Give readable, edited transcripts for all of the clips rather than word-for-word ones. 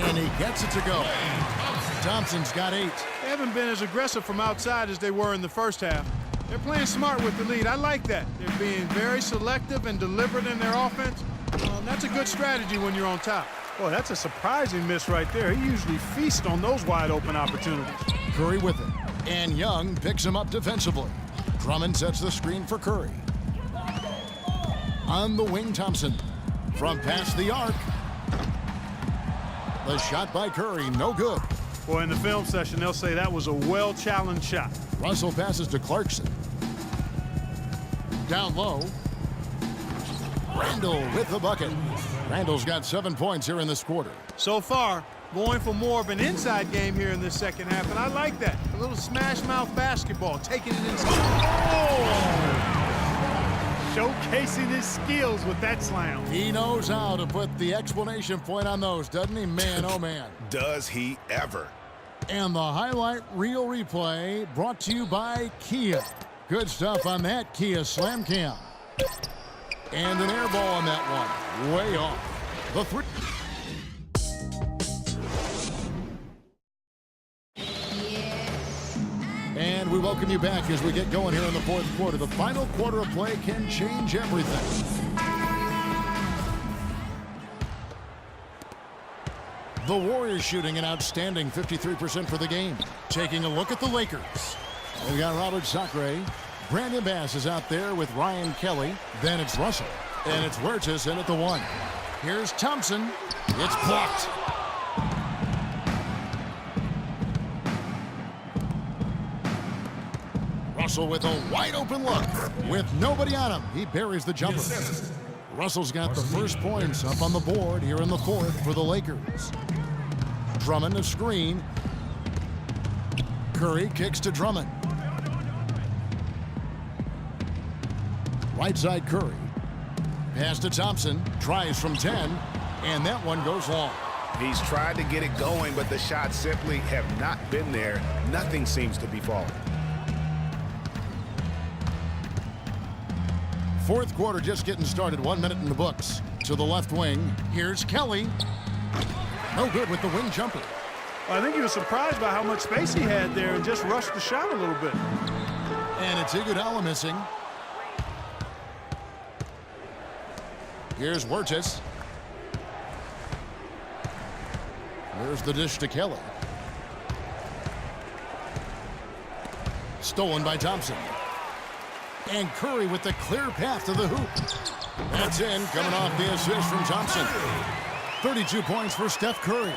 And he gets it to go. Thompson's got 8. They haven't been as aggressive from outside as they were in the first half. They're playing smart with the lead. I like that. They're being very selective and deliberate in their offense. That's a good strategy when you're on top. Boy, that's a surprising miss right there. He usually feasts on those wide open opportunities. Curry with it. And Young picks him up defensively. Drummond sets the screen for Curry. On the wing, Thompson. From past the arc. The shot by Curry, no good. Boy, in the film session, they'll say that was a well-challenged shot. Russell passes to Clarkson. Down low. Randall with the bucket. Randall's got 7 points here in this quarter. So far, going for more of an inside game here in this second half, and I like that. A little smash-mouth basketball, taking it inside. Oh! Showcasing his skills with that slam. He knows how to put the exclamation point on those, doesn't he? Man, oh man. Does he ever? And the highlight reel replay brought to you by Kia. Good stuff on that Kia Slam Cam. And an air ball on that one. Way off. The three. And we welcome you back as we get going here in the fourth quarter. The final quarter of play can change everything. The Warriors shooting an outstanding 53% for the game. Taking a look at the Lakers. We've got Robert Sacre. Brandon Bass is out there with Ryan Kelly. Then it's Russell. And it's Huertas in at the 1. Here's Thompson. It's blocked. Russell with a wide open look. With nobody on him, he buries the jumper. Russell's got the first points up on the board here in the fourth for the Lakers. Drummond a screen. Curry kicks to Drummond. Right side Curry. Pass to Thompson. Tries from 10. And that one goes long. He's tried to get it going, but the shots simply have not been there. Nothing seems to be falling. Fourth quarter just getting started. 1 minute in the books. To the left wing. Here's Kelly. No good with the wing jumper. I think he was surprised by how much space he had there and just rushed the shot a little bit. And it's Iguodala missing. Here's Huertas. There's the dish to Kelly. Stolen by Thompson. And Curry with the clear path to the hoop. That's in, coming off the assist from Thompson. 32 points for Steph Curry.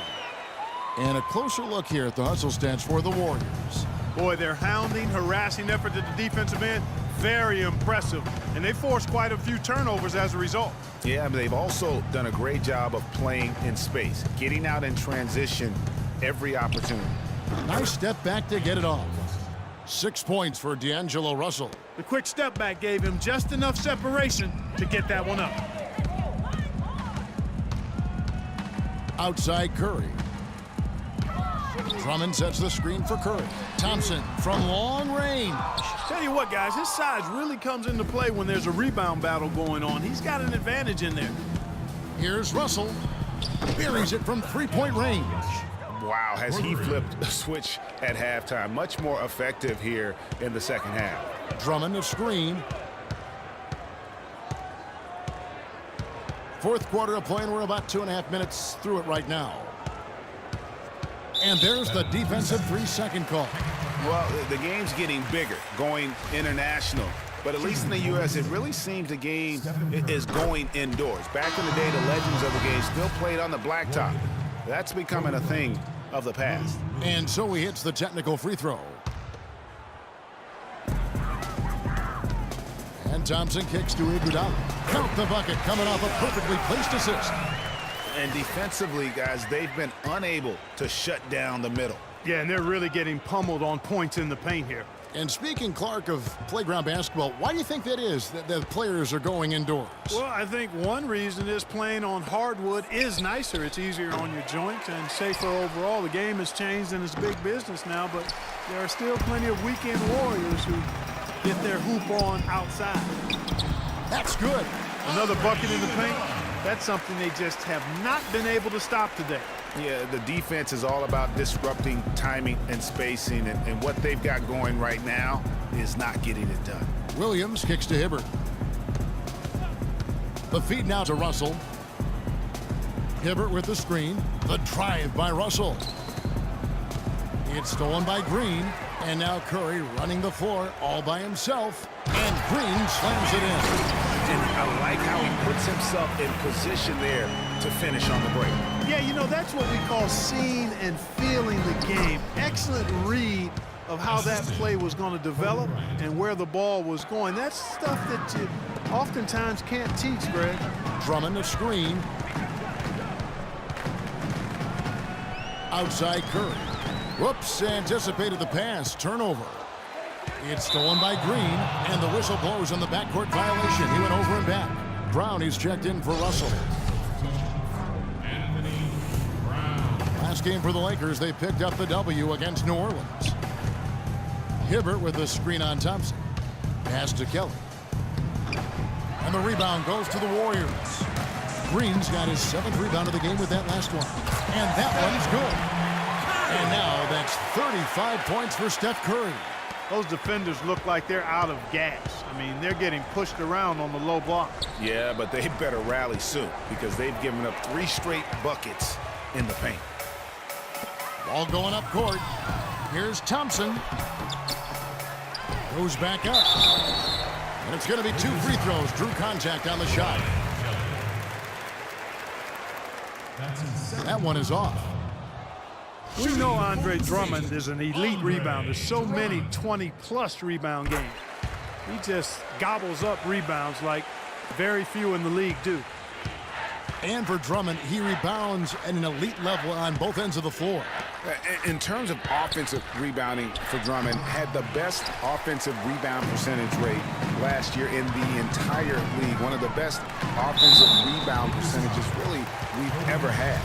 And a closer look here at the hustle stats for the Warriors. Boy, their hounding, harassing effort at the defensive end, very impressive. And they forced quite a few turnovers as a result. Yeah, but they've also done a great job of playing in space, getting out in transition every opportunity. Nice step back to get it off. 6 points for D'Angelo Russell. The quick step back gave him just enough separation to get that one up. Outside Curry. Drummond sets the screen for Curry. Thompson from long range. Tell you what, guys, his size really comes into play when there's a rebound battle going on. He's got an advantage in there. Here's Russell. Buries it from three-point range. Wow, has he flipped the switch at halftime. Much more effective here in the second half. Drummond a screen. Fourth quarter of play, and we're about 2.5 minutes through it right now. And there's the defensive 3-second call. Well, the game's getting bigger, going international. But at least in the U.S., it really seems the game is going indoors. Back in the day, the legends of the game still played on the blacktop. That's becoming a thing of the past. And so he hits the technical free throw. And Thompson kicks to Iguodala. Count the bucket, coming off a perfectly placed assist. And defensively, guys, they've been unable to shut down the middle. Yeah, and they're really getting pummeled on points in the paint here. And speaking, Clark, of playground basketball, why do you think that is, that the players are going indoors? Well, I think one reason is playing on hardwood is nicer. It's easier on your joints and safer overall. The game has changed and it's big business now, but there are still plenty of weekend warriors who get their hoop on outside. That's good. Another bucket in the paint. That's something they just have not been able to stop today. Yeah, the defense is all about disrupting timing and spacing, and what they've got going right now is not getting it done. Williams kicks to Hibbert. The feed now to Russell. Hibbert with the screen. The drive by Russell. It's stolen by Green. And now Curry running the floor all by himself. And Green slams it in. And I like how he puts himself in position there to finish on the break. Yeah, you know, that's what we call seeing and feeling the game. Excellent read of how that play was going to develop and where the ball was going. That's stuff that you oftentimes can't teach, Greg. Drummond a screen. Outside Curry. Whoops, anticipated the pass. Turnover. It's stolen by Green, and the whistle blows on the backcourt violation. He went over and back. Brown is checked in for Russell. Last game for the Lakers, they picked up the W against New Orleans. Hibbert with the screen on Thompson. Pass to Kelly. And the rebound goes to the Warriors. Green's got his 7th rebound of the game with that last one. And that one's good. And now that's 35 points for Steph Curry. Those defenders look like they're out of gas. I mean, they're getting pushed around on the low block. Yeah, but they better rally soon because they've given up 3 straight buckets in the paint. Ball going up court. Here's Thompson. Goes back up. And it's going to be 2 free throws. Drew contact on the shot. That one is off. We know Andre Drummond is an elite rebounder. So many 20-plus rebound games. He just gobbles up rebounds like very few in the league do. And for Drummond, he rebounds at an elite level on both ends of the floor. In terms of offensive rebounding for Drummond, had the best offensive rebound percentage rate last year in the entire league. One of the best offensive rebound percentages really we've ever had.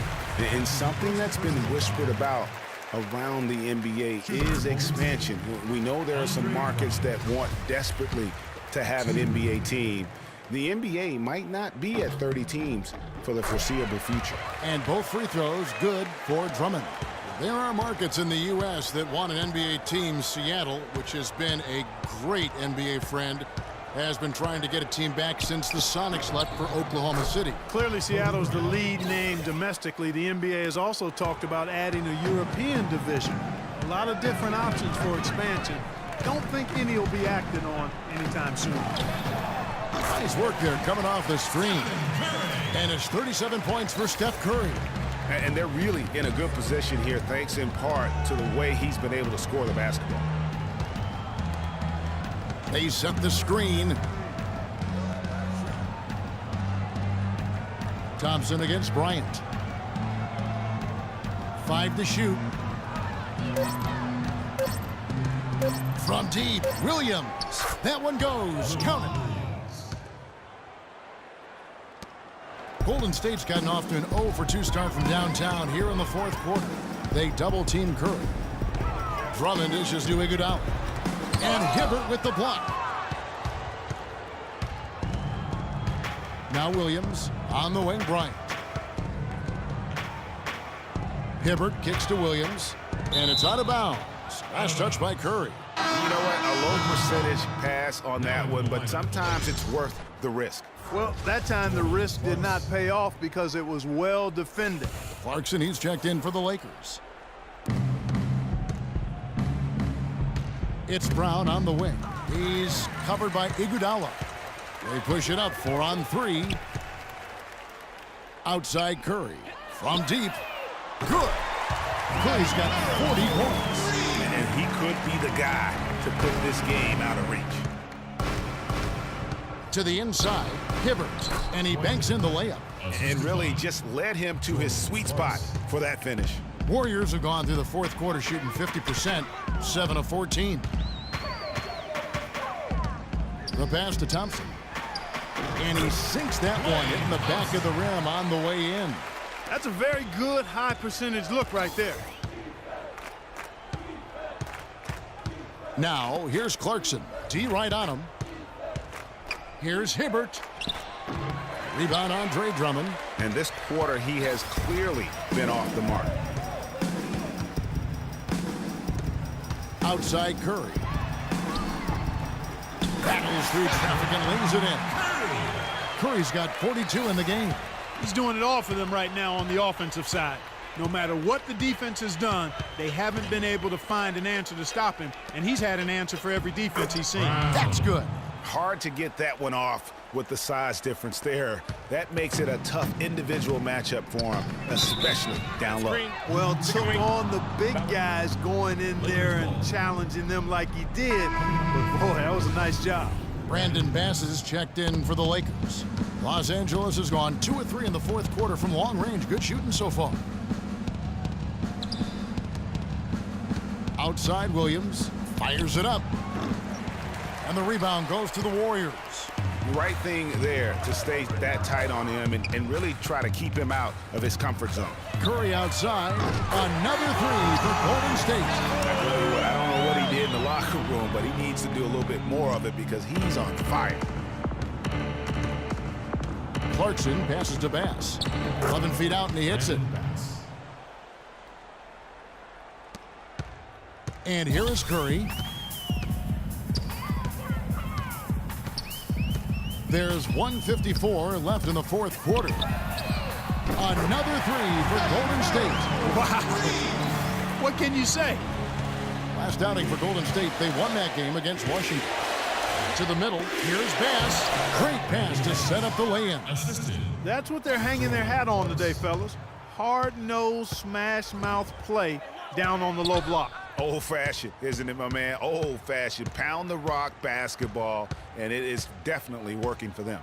And something that's been whispered about around the NBA is expansion. We know there are some markets that want desperately to have an NBA team. The NBA might not be at 30 teams for the foreseeable future. And both free throws good for Drummond. There are markets in the U.S. that want an NBA team. Seattle, which has been a great NBA friend, has been trying to get a team back since the Sonics left for Oklahoma City. Clearly, Seattle's the lead name domestically. The NBA has also talked about adding a European division. A lot of different options for expansion. Don't think any will be acted on anytime soon. Nice work there coming off the screen. And it's 37 points for Steph Curry. And they're really in a good position here, thanks in part to the way he's been able to score the basketball. They set the screen. Thompson against Bryant. 5 to shoot. From deep, Williams. That one goes. Count it. Golden State's gotten off to an 0 for 2 start from downtown here in the 4th quarter. They double-team Curry. Drummond dishes to Iguodala. And Hibbert with the block. Now Williams on the wing, Bryant. Hibbert kicks to Williams, and it's out of bounds. Last touch by Curry. You know what? A low percentage pass on that one, but sometimes it's worth the risk. Well, that time the risk did not pay off because it was well defended. Clarkson, he's checked in for the Lakers. It's Brown on the wing. He's covered by Iguodala. They push it up 4 on 3. Outside Curry. From deep. Good. Curry's got 40 points. And he could be the guy to put this game out of reach. To the inside, Hibbert. And he banks in the layup. And really just led him to his sweet spot for that finish. Warriors have gone through the 4th quarter shooting 50%, 7 of 14. The pass to Thompson. And he sinks that one in the back of the rim on the way in. That's a very good high percentage look right there. Now, here's Clarkson. D right on him. Here's Hibbert. Rebound, Andre Drummond. And this quarter, he has clearly been off the mark. Outside Curry. Battles through traffic and lays it in. Curry's got 42 in the game. He's doing it all for them right now on the offensive side. No matter what the defense has done, they haven't been able to find an answer to stop him, and he's had an answer for every defense he's seen. That's good. Hard to get that one off with the size difference there. That makes it a tough individual matchup for him, especially down low. Well, took on the big guys going in there and challenging them like he did. But, boy, that was a nice job. Brandon Bass is checked in for the Lakers. Los Angeles has gone 2 of 3 in the fourth quarter from long range. Good shooting so far. Outside Williams fires it up. And the rebound goes to the Warriors. Right thing there to stay that tight on him and really try to keep him out of his comfort zone. Curry outside. Another three for Golden State. I don't know what he did in the locker room, but he needs to do a little bit more of it because he's on fire. Clarkson passes to Bass. 11 feet out and he hits it. And here is Curry. There's 1:54 left in the fourth quarter. Another three for Golden State. Wow. What can you say? Last outing for Golden State, they won that game against Washington. To the middle, here's Bass. Great pass to set up the lay-in. That's what they're hanging their hat on today, fellas. Hard-nosed, smash-mouth play down on the low block. Old-fashioned, isn't it, my man? Old-fashioned. Pound the rock basketball, and it is definitely working for them.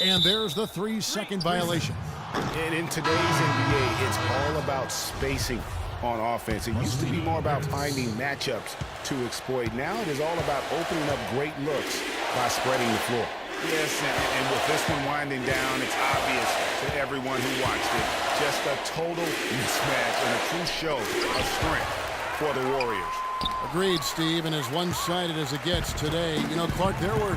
And there's the 3-second violation. And in today's NBA, it's all about spacing on offense. It used to be more about finding matchups to exploit. Now it is all about opening up great looks by spreading the floor. Yes, and with this one winding down, it's obvious to everyone who watched it. Just a total mismatch and a true show of strength for the Warriors. Agreed, Steve, and as one-sided as it gets today. You know, Clark, there were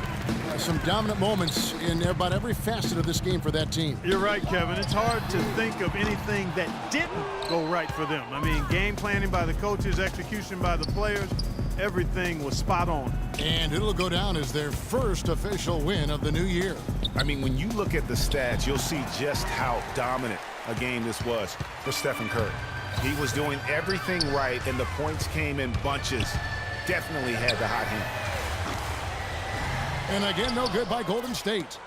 some dominant moments in about every facet of this game for that team. You're right, Kevin. It's hard to think of anything that didn't go right for them. I mean, game planning by the coaches, execution by the players, everything was spot on. And it'll go down as their first official win of the new year. I mean, when you look at the stats, you'll see just how dominant a game this was for Stephen Curry. He was doing everything right, and the points came in bunches. Definitely had the hot hand. And again, no good by Golden State.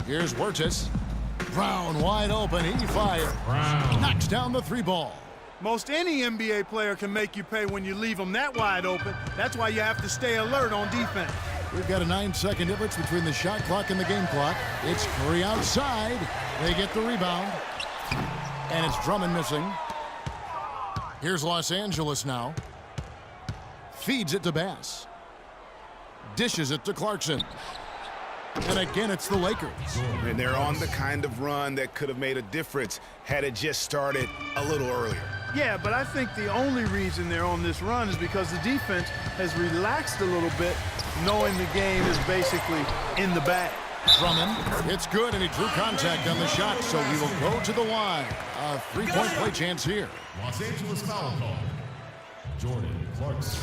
Here's Wirtz. Brown wide open. He fires. Knocks down the three ball. Most any NBA player can make you pay when you leave them that wide open. That's why you have to stay alert on defense. We've got a 9-second difference between the shot clock and the game clock. It's Curry outside. They get the rebound. And it's Drummond missing. Here's Los Angeles now. Feeds it to Bass. Dishes it to Clarkson. And again, it's the Lakers. And they're on the kind of run that could have made a difference had it just started a little earlier. Yeah, but I think the only reason they're on this run is because the defense has relaxed a little bit, knowing the game is basically in the bag. Drummond, it's good, and he drew contact on the shot, so he will go to the line. A three-point play chance here. Los Angeles foul call. Jordan Clarkson.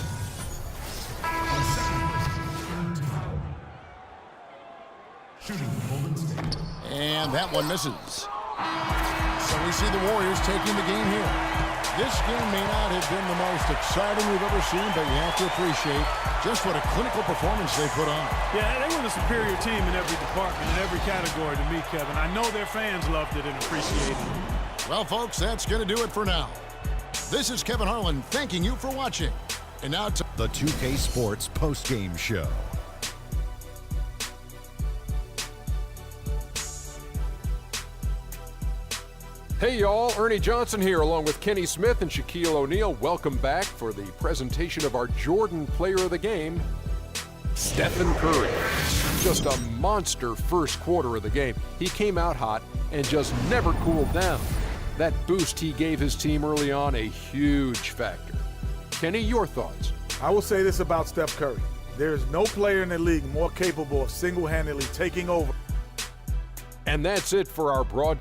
Shooting Golden State. And that one misses. So we see the Warriors taking the game here. This game may not have been the most exciting we've ever seen, but you have to appreciate just what a clinical performance they put on. Yeah, they were the superior team in every department, in every category to me, Kevin. I know their fans loved it and appreciated it. Well, folks, that's going to do it for now. This is Kevin Harlan thanking you for watching. And now to the 2K Sports postgame show. Hey y'all, Ernie Johnson here along with Kenny Smith and Shaquille O'Neal. Welcome back for the presentation of our Jordan Player of the Game, Stephen Curry. Just a monster first quarter of the game. He came out hot and just never cooled down. That boost he gave his team early on, a huge factor. Kenny, your thoughts? I will say this about Steph Curry. There is no player in the league more capable of single-handedly taking over. And that's it for our broadcast.